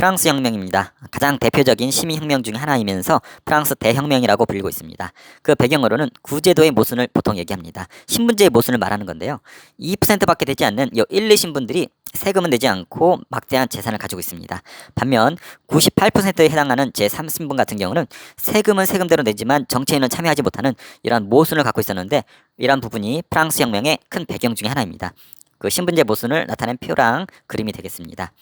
프랑스 혁명입니다. 가장 대표적인 시민혁명 중 하나이면서 프랑스 대혁명이라고 불리고 있습니다. 그 배경으로는 구제도의 모순을 보통 얘기합니다. 신분제의 모순을 말하는 건데요. 2%밖에 되지 않는 이 1, 2신분들이 세금은 내지 않고 막대한 재산을 가지고 있습니다. 반면 98%에 해당하는 제3신분 같은 경우는 세금은 세금대로 내지만 정치에는 참여하지 못하는 이러한 모순을 갖고 있었는데, 이러한 부분이 프랑스 혁명의 큰 배경 중에 하나입니다. 그 신분제 모순을 나타낸 표랑 그림이 되겠습니다.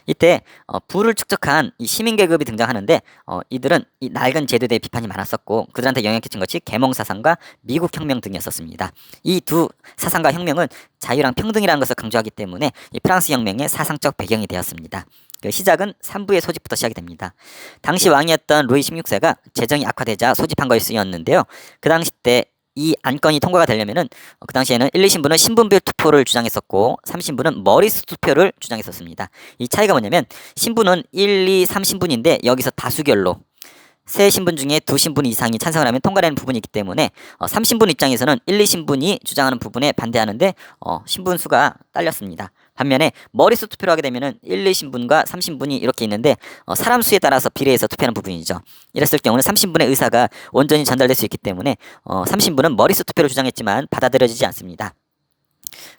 이때 부를 축적한 이 시민계급이 등장하는데, 이들은 이 낡은 제도에 대해 비판이 많았었고 그들한테 영향을 끼친 것이 계몽사상과 미국혁명 등이었었습니다. 이 두 사상과 혁명은 자유랑 평등이라는 것을 강조하기 때문에 이 프랑스 혁명의 사상적 배경이 되었습니다. 그 시작은 산부의 소집부터 시작이 됩니다. 당시 왕이었던 루이 16세가 재정이 악화되자 소집한 것이 쓰였는데요. 그 당시 때 이 안건이 통과가 되려면은 그 당시에는 1, 2신분은 신분별 투표를 주장했었고 3신분은 머리수 투표를 주장했었습니다. 이 차이가 뭐냐면, 신분은 1, 2, 3신분인데 여기서 다수결로 세 신분 중에 두 신분 이상이 찬성을 하면 통과되는 부분이 있기 때문에 3신분 입장에서는 1, 2신분이 주장하는 부분에 반대하는데 신분 수가 딸렸습니다. 반면에 머리수 투표를 하게 되면은 1, 2신분과 3신분이 이렇게 있는데 사람 수에 따라서 비례해서 투표하는 부분이죠. 이랬을 경우는 3신분의 의사가 온전히 전달될 수 있기 때문에 3신분은 머리수 투표를 주장했지만 받아들여지지 않습니다.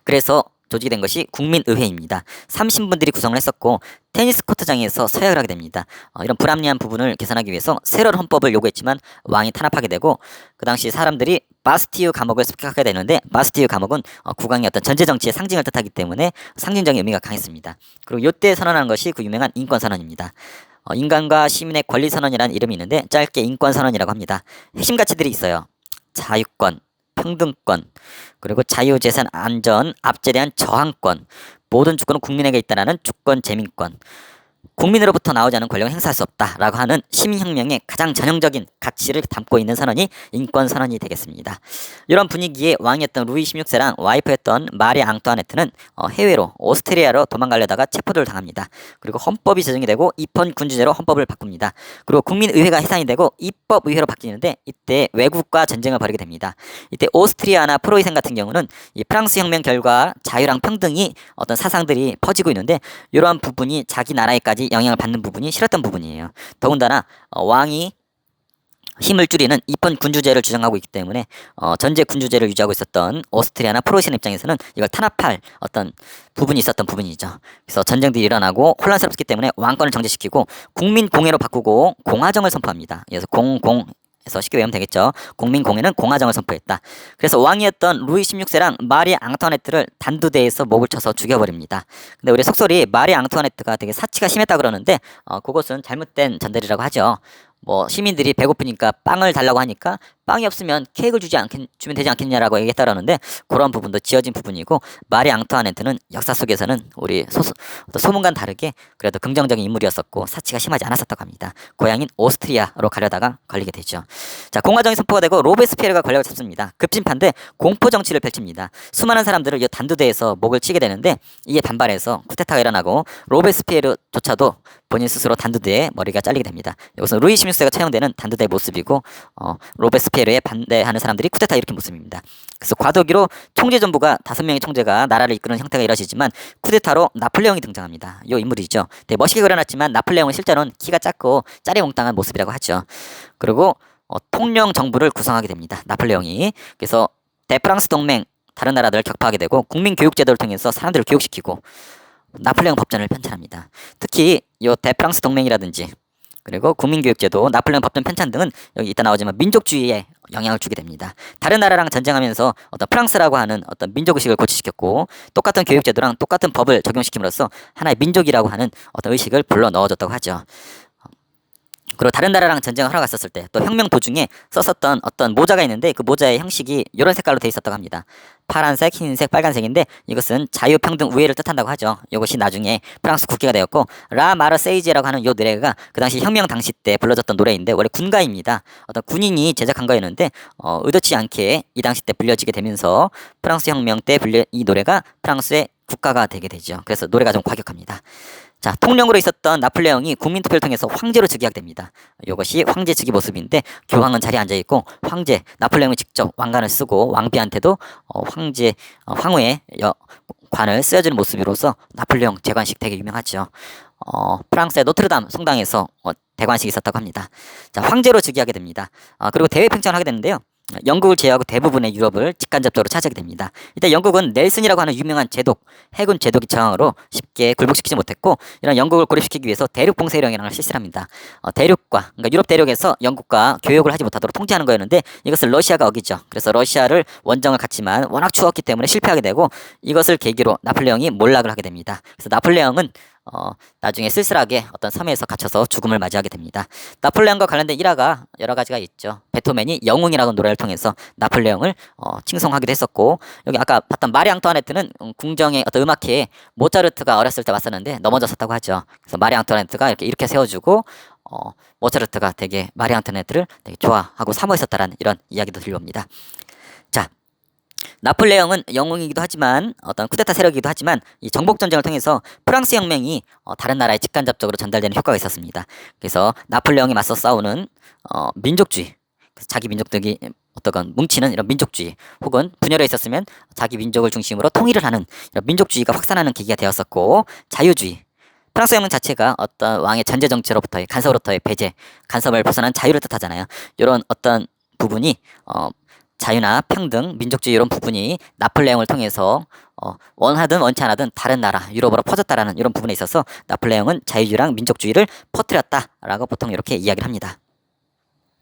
그래서 조직이 된 것이 국민의회입니다. 3신분들이 구성을 했었고 테니스 코트장에서 서약을 하게 됩니다. 이런 불합리한 부분을 개선하기 위해서 새로운 헌법을 요구했지만 왕이 탄압하게 되고, 그 당시 사람들이 바스티유 감옥을 습격하게 되는데, 바스티유 감옥은 국왕의 어떤 전제정치의 상징을 뜻하기 때문에 상징적인 의미가 강했습니다. 그리고 이때 선언한 것이 그 유명한 인권선언입니다. 인간과 시민의 권리선언이라는 이름이 있는데 짧게 인권선언이라고 합니다. 핵심 가치들이 있어요. 자유권, 평등권, 그리고 자유재산 안전, 압제에 대한 저항권, 모든 주권은 국민에게 있다라는 주권 재민권, 국민으로부터 나오지 않은 권력을 행사할 수 없다라고 하는 시민혁명의 가장 전형적인 가치를 담고 있는 선언이 인권선언이 되겠습니다. 이런 분위기에 왕이었던 루이 16세랑 와이프였던 마리 앙투아네트는 해외로 오스트리아로 도망가려다가 체포를 당합니다. 그리고 헌법이 제정이 되고 입헌군주제로 헌법을 바꿉니다. 그리고 국민의회가 해산이 되고 입법의회로 바뀌는데, 이때 외국과 전쟁을 벌이게 됩니다. 이때 오스트리아나 프로이센 같은 경우는 이 프랑스 혁명 결과 자유랑 평등이 어떤 사상들이 퍼지고 있는데, 이러한 부분이 자기 나라에까지 영향을 받는 부분이 싫었던 부분이에요. 더군다나 왕이 힘을 줄이는 입헌 군주제를 주장하고 있기 때문에 전제 군주제를 유지하고 있었던 오스트리아나 프로이센 입장에서는 이걸 탄압할 어떤 부분이 있었던 부분이죠. 그래서 전쟁들이 일어나고 혼란스럽기 때문에 왕권을 정지시키고 국민공회로 바꾸고 공화정을 선포합니다. 그래서 그래서 쉽게 외우면 되겠죠. 국민공회는 공화정을 선포했다. 그래서 왕이었던 루이 16세랑 마리 앙투아네트를 단두대에서 목을 쳐서 죽여버립니다. 근데 우리 속설이 마리 앙투아네트가 되게 사치가 심했다 그러는데 그것은 잘못된 전달이라고 하죠. 시민들이 배고프니까 빵을 달라고 하니까 빵이 없으면 케이크를 주면 되지 않겠냐라고 얘기했다라는데, 그런 부분도 지어진 부분이고, 마리 앙투아네트는 역사 속에서는 우리 소문과는 다르게 그래도 긍정적인 인물이었었고 사치가 심하지 않았었다고 합니다. 고향인 오스트리아로 가려다가 걸리게 되죠. 자, 공화정이 선포가 되고 로베스피에르가 권력을 잡습니다. 급진파인데 공포 정치를 펼칩니다. 수많은 사람들을 이 단두대에서 목을 치게 되는데, 이에 반발해서 쿠데타가 일어나고 로베스피에르조차도 본인 스스로 단두대에 머리가 잘리게 됩니다. 이것은 루이 16세가 처형되는 단두대의 모습이고, 로베스피에르에 반대하는 사람들이 쿠데타 일으킨 모습입니다. 그래서 과도기로 총재정부가 5명의 총재가 나라를 이끄는 형태가 이루어지지만, 쿠데타로 나폴레옹이 등장합니다. 이 인물이죠. 되게 멋있게 그려놨지만 나폴레옹은 실제로는 키가 작고 짜리몽땅한 모습이라고 하죠. 그리고 통령 정부를 구성하게 됩니다. 나폴레옹이. 그래서 대프랑스 동맹, 다른 나라들을 격파하게 되고 국민교육제도를 통해서 사람들을 교육시키고 나폴레옹 법전을 편찬합니다. 특히 이 대프랑스 동맹이라든지 그리고 국민교육제도, 나폴레옹 법전 편찬 등은 여기 이따 나오지만 민족주의에 영향을 주게 됩니다. 다른 나라랑 전쟁하면서 어떤 프랑스라고 하는 어떤 민족의식을 고취시켰고, 똑같은 교육제도랑 똑같은 법을 적용시킴으로써 하나의 민족이라고 하는 어떤 의식을 불러 넣어줬다고 하죠. 그리고 다른 나라랑 전쟁을 하러 갔었을 때 또 혁명 도중에 썼었던 어떤 모자가 있는데, 그 모자의 형식이 이런 색깔로 되어 있었다고 합니다. 파란색, 흰색, 빨간색인데 이것은 자유, 평등, 우애를 뜻한다고 하죠. 이것이 나중에 프랑스 국기가 되었고, 라 마르세이지라고 하는 이 노래가 그 당시 혁명 당시 때 불러졌던 노래인데 원래 군가입니다. 어떤 군인이 제작한 거였는데 의도치 않게 이 당시 때 불려지게 되면서 프랑스 혁명 때 이 노래가 프랑스의 국가가 되게 되죠. 그래서 노래가 좀 과격합니다. 자, 통령으로 있었던 나폴레옹이 국민투표를 통해서 황제로 즉위하게 됩니다. 이것이 황제 즉위 모습인데, 교황은 자리에 앉아있고 나폴레옹이 직접 왕관을 쓰고 왕비한테도 황후의 관을 쓰여주는 모습으로서 나폴레옹 재관식 되게 유명하죠. 프랑스의 노트르담 성당에서 대관식이 있었다고 합니다. 자, 황제로 즉위하게 됩니다. 그리고 대외 팽창을 하게 되는데요. 영국을 제외하고 대부분의 유럽을 직간접적으로 차지하게 됩니다. 이때 영국은 넬슨이라고 하는 유명한 제독, 해군 제독의 저항으로 쉽게 굴복시키지 못했고, 이런 영국을 고립시키기 위해서 대륙 봉쇄령이라는 걸 실시를 합니다. 대륙과, 그러니까 유럽 대륙에서 영국과 교역을 하지 못하도록 통제하는 거였는데, 이것을 러시아가 어기죠. 그래서 러시아를 원정을 갔지만 워낙 추웠기 때문에 실패하게 되고, 이것을 계기로 나폴레옹이 몰락을 하게 됩니다. 그래서 나폴레옹은 나중에 쓸쓸하게 어떤 섬에서 갇혀서 죽음을 맞이하게 됩니다. 나폴레옹과 관련된 일화가 여러 가지가 있죠. 베토벤이 영웅이라는 노래를 통해서 나폴레옹을 칭송하기도 했었고, 여기 아까 봤던 마리 앙투아네트는 궁정의 어떤 음악회에 모차르트가 어렸을 때 왔었는데 넘어졌었다고 하죠. 그래서 마리 앙투아네트가 이렇게 세워주고 모차르트가 되게 마리 앙투아네트를 되게 좋아하고 사모했었다라는 이런 이야기도 들려옵니다. 자, 나폴레옹은 영웅이기도 하지만 어떤 쿠데타 세력이기도 하지만 이 정복 전쟁을 통해서 프랑스 혁명이 다른 나라에 직간접적으로 전달되는 효과가 있었습니다. 그래서 나폴레옹이 맞서 싸우는 민족주의, 자기 민족들이 어떤 뭉치는 이런 민족주의, 혹은 분열에 있었으면 자기 민족을 중심으로 통일을 하는 이런 민족주의가 확산하는 계기가 되었었고, 자유주의, 프랑스 혁명 자체가 어떤 왕의 전제 정치로부터의 간섭으로부터의 배제, 간섭을 벗어난 자유를 뜻하잖아요. 이런 어떤 부분이 자유나 평등, 민족주의 이런 부분이 나폴레옹을 통해서 원하든 원치 않아든 다른 나라, 유럽으로 퍼졌다라는 이런 부분에 있어서 나폴레옹은 자유주의랑 민족주의를 퍼뜨렸다라고 보통 이렇게 이야기를 합니다.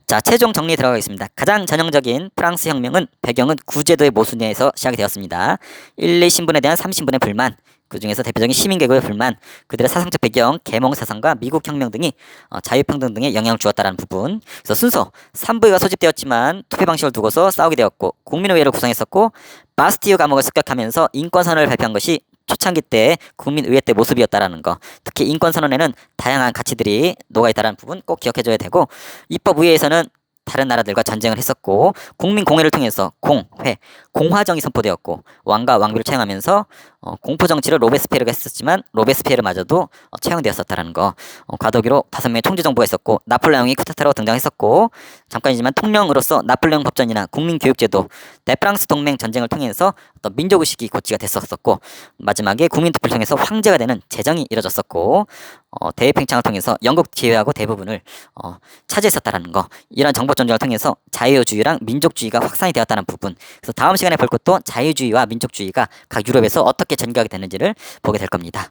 자, 최종 정리 들어가겠습니다. 가장 전형적인 프랑스 혁명은 배경은 구제도의 모순에서 시작이 되었습니다. 1, 2신분에 대한 3신분의 불만, 그 중에서 대표적인 시민계급의 불만, 그들의 사상적 배경, 계몽사상과 미국혁명 등이 자유평등 등에 영향을 주었다는 부분. 그래서 순서 3부가 소집되었지만 투표 방식을 두고서 싸우게 되었고, 국민의회를 구성했었고, 바스티유 감옥을 습격하면서 인권선언을 발표한 것이 초창기 때 국민의회 때 모습이었다라는 거. 특히 인권선언에는 다양한 가치들이 녹아있다는 부분 꼭 기억해줘야 되고, 입법의회에서는 다른 나라들과 전쟁을 했었고, 국민공회를 통해서 공화정이 선포되었고, 왕과 왕비를 채용하면서 공포정치를 로베스피에르가 했었지만 로베스피에르마저도 채용되었었다는 거. 과도기로 5명의 총재정부가 있었고, 나폴레옹이 쿠데타로 등장했었고, 잠깐이지만 통령으로서 나폴레옹 법전이나 국민교육제도, 대프랑스 동맹 전쟁을 통해서 어떤 민족의식이 고취가 됐었고, 마지막에 국민투표를 통해서 황제가 되는 제정이 이뤄졌었고, 대외팽창을 통해서 영국 제외하고 대부분을 차지했었다는 거. 이런 정복 전쟁을 통해서 자유주의랑 민족주의가 확산이 되었다는 부분. 그래서 다음 시간에 볼 것도 자유주의와 민족주의가 각 유럽에서 어떻게 전개하게 되는지를 보게 될 겁니다.